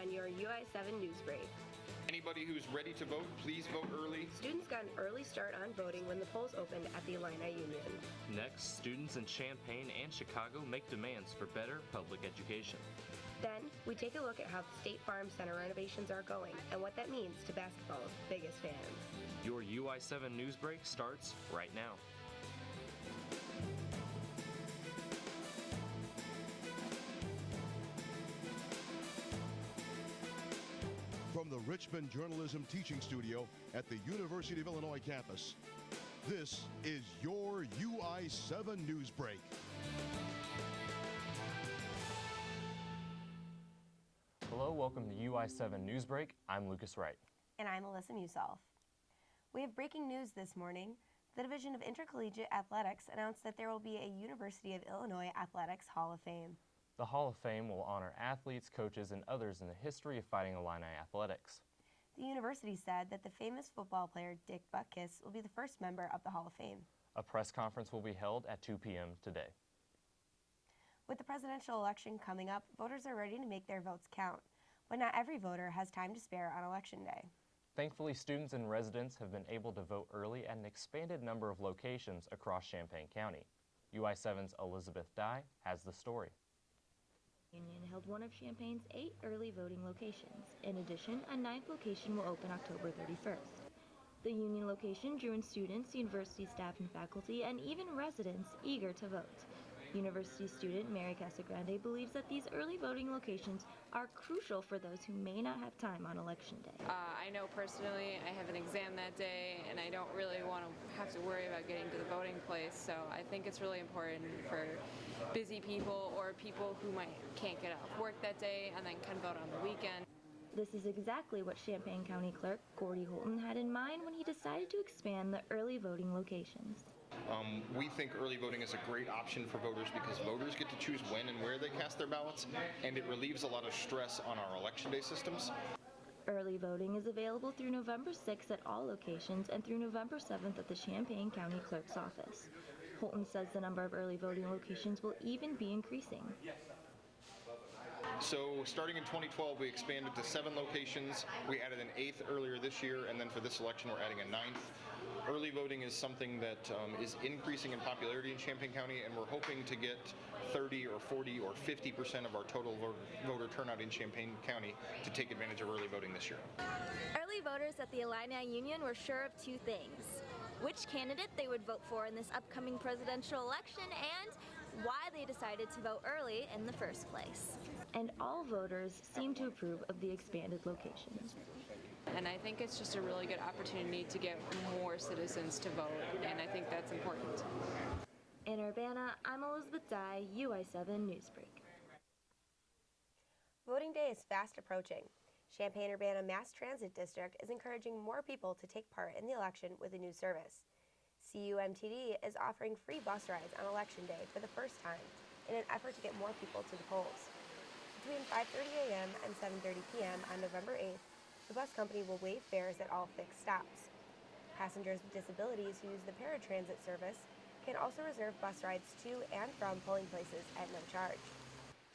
on your UI7 Newsbreak. Anybody who's ready to vote, please vote early. Students got an early start on voting when the polls opened at the Illini Union. Next, students in Champaign and Chicago make demands for better public education. Then, we take a look at how the State Farm Center renovations are going and what that means to basketball's biggest fans. Your UI7 Newsbreak starts right now. From the Richmond Journalism Teaching Studio at the University of Illinois campus, this is your UI7 Newsbreak. Hello, welcome to UI7 Newsbreak. I'm Lucas Wright. And I'm Alyssa Musolf. We have breaking news this morning. The Division of Intercollegiate Athletics announced that there will be a University of Illinois Athletics Hall of Fame. The Hall of Fame will honor athletes, coaches, and others in the history of Fighting Illini athletics. The university said that the famous football player Dick Butkus will be the first member of the Hall of Fame. A press conference will be held at 2 p.m. today. With the presidential election coming up, voters are ready to make their votes count, but not every voter has time to spare on Election Day. Thankfully, students and residents have been able to vote early at an expanded number of locations across Champaign County. UI7's Elizabeth Dye has the story. Union held one of Champaign's 8 early voting locations. In addition, a 9th location will open October 31st. The Union location drew in students, university staff and faculty, and even residents eager to vote. University student Mary Casagrande believes that these early voting locations are crucial for those who may not have time on Election Day. I know personally I have an exam that day and I don't really want to have to worry about getting to the voting place, so I think it's really important for busy people or people who can't get off work that day and then can vote on the weekend. This is exactly what Champaign County Clerk Gordy Holton had in mind when he decided to expand the early voting locations. We think early voting is a great option for voters because voters get to choose when and where they cast their ballots, and it relieves a lot of stress on our Election Day systems. Early voting is available through November 6th at all locations and through November 7th at the Champaign County Clerk's office. Holton says the number of early voting locations will even be increasing. So starting in 2012, we expanded to 7 locations. We added an 8th earlier this year, and then for this election, we're adding a 9th. Early voting is something that is increasing in popularity in Champaign County, and we're hoping to get 30 or 40 or 50% of our total voter turnout in Champaign County to take advantage of early voting this year. Early voters at the Illini Union were sure of 2 things: which candidate they would vote for in this upcoming presidential election and why they decided to vote early in the first place. And all voters seem to approve of the expanded locations. And I think it's just a really good opportunity to get more citizens to vote, and I think that's important. In Urbana, I'm Elizabeth Dye, UI7 Newsbreak. Voting day is fast approaching. Champaign-Urbana Mass Transit District is encouraging more people to take part in the election with a new service. CUMTD is offering free bus rides on Election Day for the first time in an effort to get more people to the polls. Between 5:30 a.m. and 7:30 p.m. on November 8th, the bus company will waive fares at all fixed stops. Passengers with disabilities who use the paratransit service can also reserve bus rides to and from polling places at no charge.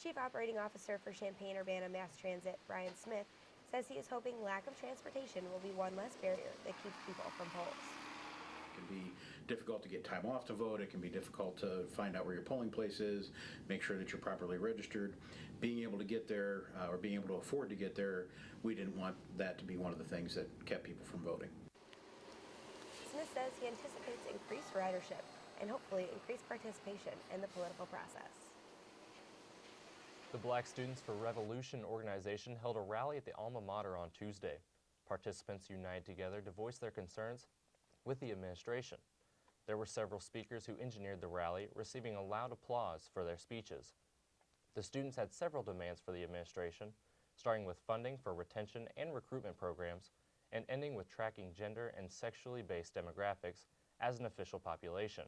Chief Operating Officer for Champaign-Urbana Mass Transit, Brian Smith, says he is hoping lack of transportation will be one less barrier that keeps people from polls. It can be difficult to get time off to vote. It can be difficult to find out where your polling place is, make sure that you're properly registered. Being able to get there or being able to afford to get there, we didn't want that to be one of the things that kept people from voting. Smith says he anticipates increased ridership and hopefully increased participation in the political process. The Black Students for Revolution organization held a rally at the alma mater on Tuesday. Participants united together to voice their concerns with the administration. There were several speakers who engineered the rally, receiving a loud applause for their speeches. The students had several demands for the administration, starting with funding for retention and recruitment programs, and ending with tracking gender and sexually based demographics as an official population.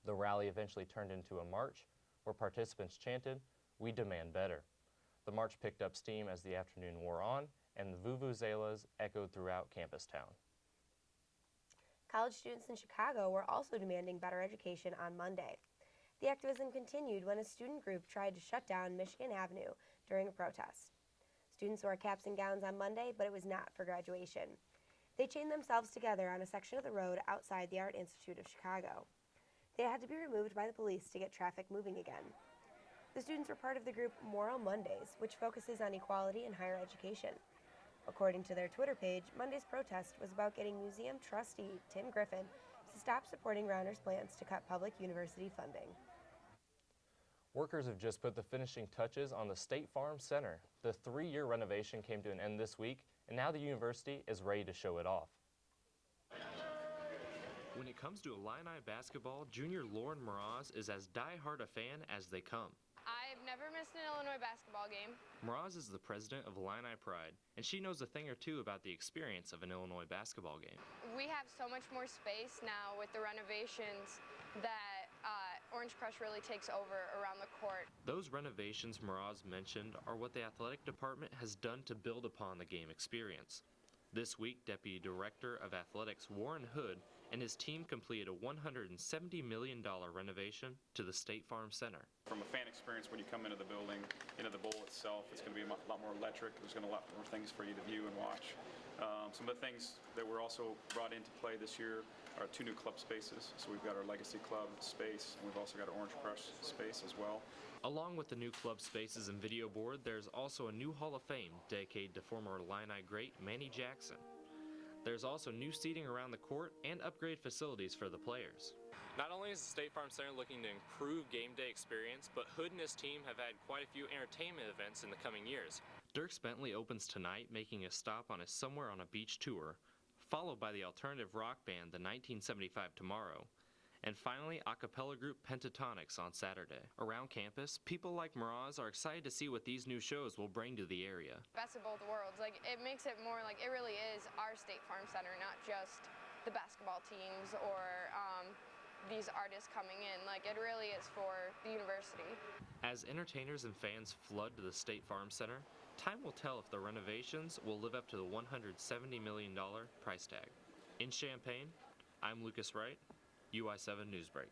The rally eventually turned into a march where participants chanted, "We demand better." The march picked up steam as the afternoon wore on, and the vuvuzelas echoed throughout campus town. College students in Chicago were also demanding better education on Monday. The activism continued when a student group tried to shut down Michigan Avenue during a protest. Students wore caps and gowns on Monday, but it was not for graduation. They chained themselves together on a section of the road outside the Art Institute of Chicago. They had to be removed by the police to get traffic moving again. The students were part of the group Moral Mondays, which focuses on equality in higher education. According to their Twitter page, Monday's protest was about getting museum trustee Tim Griffin to stop supporting Rauner's plans to cut public university funding. Workers have just put the finishing touches on the State Farm Center. The 3-year renovation came to an end this week, and now the university is ready to show it off. When it comes to Illini basketball, junior Lauren Mraz is as die-hard a fan as they come. I've never missed an Illinois basketball game. Mraz is the president of Illini Pride, and she knows a thing or two about the experience of an Illinois basketball game. We have so much more space now with the renovations that Orange Crush really takes over around the court. Those renovations Mraz mentioned are what the athletic department has done to build upon the game experience. This week, Deputy Director of Athletics Warren Hood and his team completed a $170 million renovation to the State Farm Center. From a fan experience, when you come into the building, into the bowl itself, it's going to be a lot more electric. There's going to be a lot more things for you to view and watch. Some of the things that were also brought into play this year are 2 new club spaces. So we've got our Legacy Club space, and we've also got our Orange Crush space as well. Along with the new club spaces and video board, there's also a new Hall of Fame dedicated to former Illini great Manny Jackson. There's also new seating around the court and upgrade facilities for the players. Not only is the State Farm Center looking to improve game day experience, but Hood and his team have had quite a few entertainment events in the coming years. Dierks Bentley opens tonight, making a stop on his Somewhere on a Beach tour, followed by the alternative rock band The 1975 Tomorrow, and finally a cappella group Pentatonics on Saturday. Around campus, people like Mraz are excited to see what these new shows will bring to the area. Best of both worlds. Like, it makes it more like it really is our State Farm Center, not just the basketball teams or these artists coming in. Like, it really is for the university. As entertainers and fans flood to the State Farm Center, time will tell if the renovations will live up to the $170 million price tag. In Champaign, I'm Lucas Wright, UI7 Newsbreak.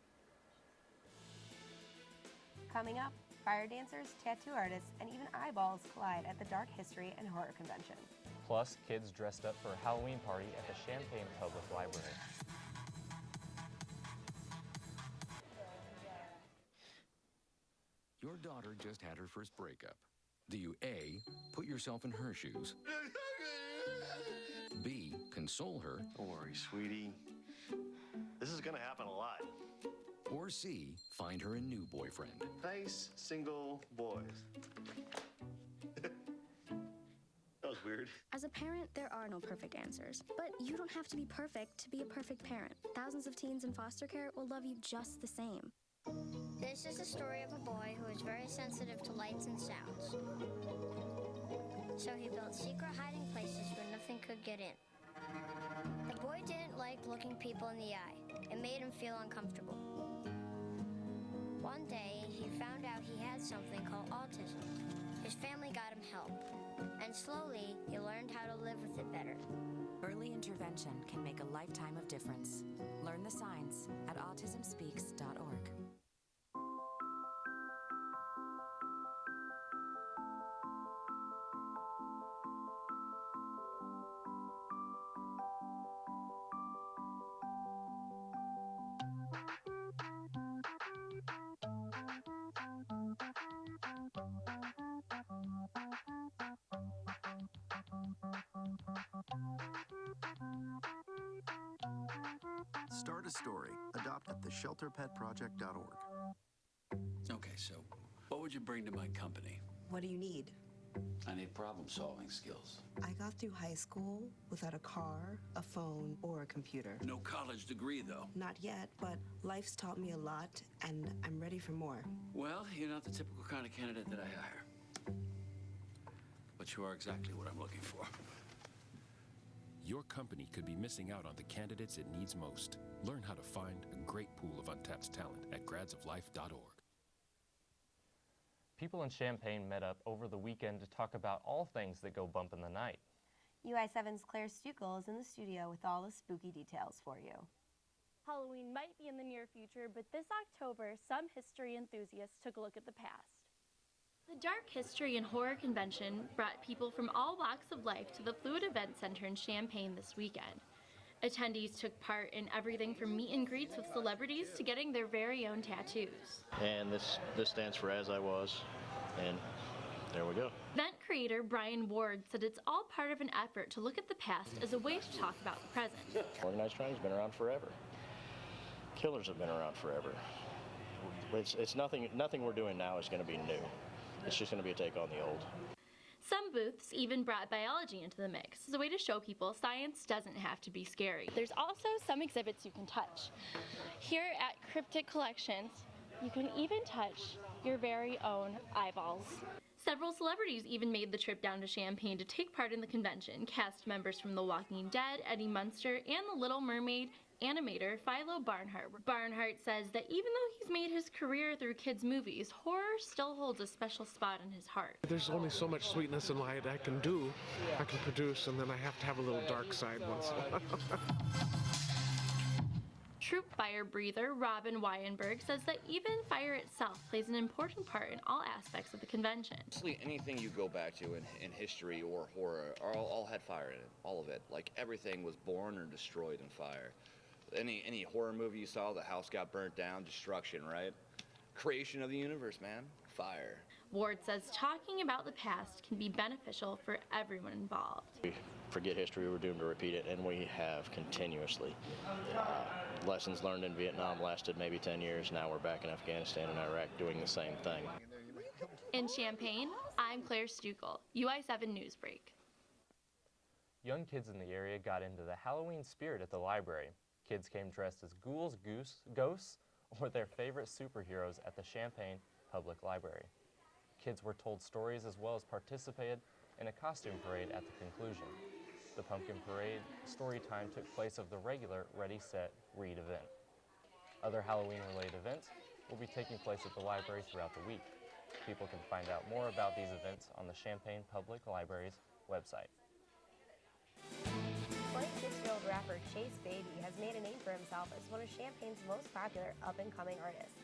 Coming up, fire dancers, tattoo artists, and even eyeballs collide at the Dark History and Horror Convention. Plus, kids dressed up for a Halloween party at the Champaign Public Library. Your daughter just had her first breakup. Do you A, put yourself in her shoes? B, console her? Don't worry, sweetie. This is gonna happen a lot. Or C, find her a new boyfriend? Nice, single boys. That was weird. As a parent, there are no perfect answers. But you don't have to be perfect to be a perfect parent. Thousands of teens in foster care will love you just the same. This is the story of a boy who is very sensitive to lights and sounds. So he built secret hiding places where nothing could get in. The boy didn't like looking people in the eye. It made him feel uncomfortable. One day, he found out he had something called autism. His family got him help. And slowly, he learned how to live with it better. Early intervention can make a lifetime of difference. Learn the signs at autismspeaks.org. Start a story. Adopt at theshelterpetproject.org. Okay, so what would you bring to my company? What do you need? I need problem-solving skills. I got through high school without a car, a phone, or a computer. No college degree, though. Not yet, but life's taught me a lot, and I'm ready for more. Well, you're not the typical kind of candidate that I hire. But you are exactly what I'm looking for. Your company could be missing out on the candidates it needs most. Learn how to find a great pool of untapped talent at gradsoflife.org. People in Champaign met up over the weekend to talk about all things that go bump in the night. UI7's Claire Stuckel is in the studio with all the spooky details for you. Halloween might be in the near future, but this October, some history enthusiasts took a look at the past. The Dark History and Horror Convention brought people from all walks of life to the Fluid Event Center in Champaign this weekend. Attendees took part in everything from meet and greets with celebrities to getting their very own tattoos. And this stands for As I Was, and there we go. Event creator Brian Ward said it's all part of an effort to look at the past as a way to talk about the present. Organized crime's been around forever. Killers have been around forever. It's nothing we're doing now is going to be new. It's just going to be a take on the old. Some booths even brought biology into the mix as a way to show people science doesn't have to be scary. There's also some exhibits you can touch. Here at Cryptic Collections, you can even touch your very own eyeballs. Several celebrities even made the trip down to Champaign to take part in the convention. Cast members from The Walking Dead, Eddie Munster, and The Little Mermaid animator Philo Barnhart. Barnhart says that even though he's made his career through kids' movies, horror still holds a special spot in his heart. There's only so much sweetness and light I can produce, and then I have to have a little dark side once in a while. Troop fire breather Robin Wyenberg says that even fire itself plays an important part in all aspects of the convention. Honestly, anything you go back to in history or horror all had fire in it, all of it. Like everything was born or destroyed in fire. Any horror movie you saw, the house got burnt down, destruction, right? Creation of the universe, man, fire. Ward says talking about the past can be beneficial for everyone involved. We forget history, we're doomed to repeat it, and we have continuously. Lessons learned in Vietnam lasted maybe 10 years. Now we're back in Afghanistan and Iraq doing the same thing. In Champaign, I'm Claire Stukel, UI7 Newsbreak. Young kids in the area got into the Halloween spirit at the library. Kids came dressed as ghouls, ghosts, or their favorite superheroes at the Champaign Public Library. Kids were told stories as well as participated in a costume parade at the conclusion. The pumpkin parade story time took place of the regular Ready, Set, Read event. Other Halloween-related events will be taking place at the library throughout the week. People can find out more about these events on the Champaign Public Library's website. 26-year-old rapper Chase Baby has made a name for himself as one of Champaign's most popular up-and-coming artists.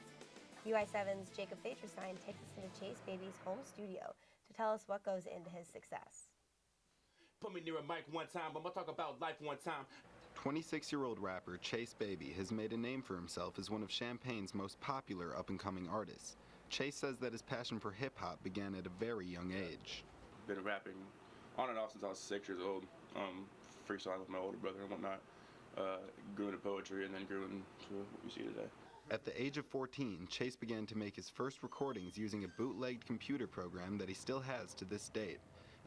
UI7's Jacob Fagerstein takes us into Chase Baby's home studio to tell us what goes into his success. Put me near a mic one time, I'm gonna talk about life one time. 26-year-old rapper Chase Baby has made a name for himself as one of Champaign's most popular up-and-coming artists. Chase says that his passion for hip-hop began at a very young age. Been rapping on and off since I was 6 years old. Freestyle with my older brother and whatnot. Grew into poetry and then grew into what you see today. At the age of 14, Chase began to make his first recordings using a bootlegged computer program that he still has to this date.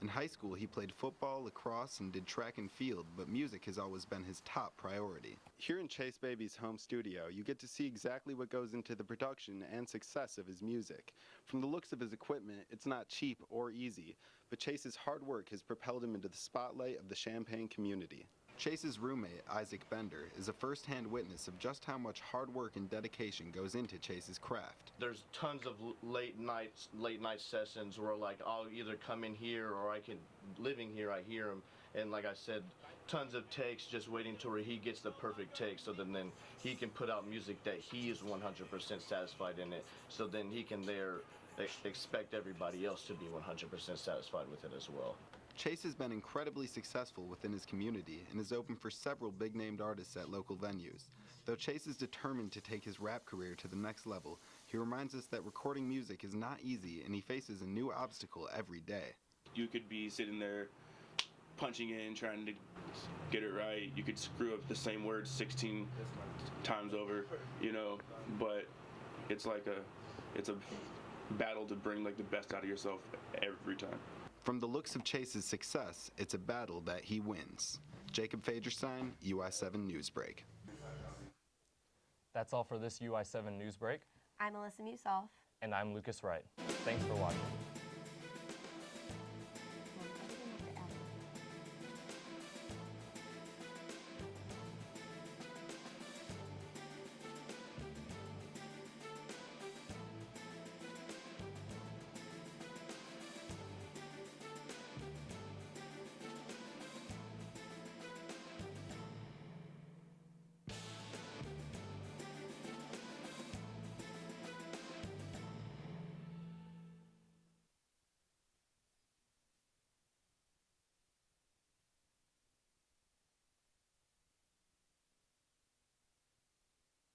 In high school, he played football, lacrosse, and did track and field, but music has always been his top priority. Here in Chase Baby's home studio, you get to see exactly what goes into the production and success of his music. From the looks of his equipment, it's not cheap or easy, but Chase's hard work has propelled him into the spotlight of the Champaign community. Chase's roommate, Isaac Bender, is a first-hand witness of just how much hard work and dedication goes into Chase's craft. There's tons of late night sessions where like I'll either come in here or I can living here, I hear him, and like I said, tons of takes just waiting till he gets the perfect take, so then he can put out music that he is 100% satisfied in it, so then he can expect everybody else to be 100% satisfied with it as well. Chase has been incredibly successful within his community and is open for several big-named artists at local venues. Though Chase is determined to take his rap career to the next level, he reminds us that recording music is not easy and he faces a new obstacle every day. You could be sitting there punching in, trying to get it right. You could screw up the same word 16 times over, you know, but it's like it's a battle to bring like the best out of yourself every time. From the looks of Chase's success, it's a battle that he wins. Jacob Fagerstein, UI7 Newsbreak. That's all for this UI7 Newsbreak. I'm Alyssa Musoff. And I'm Lucas Wright. Thanks for watching.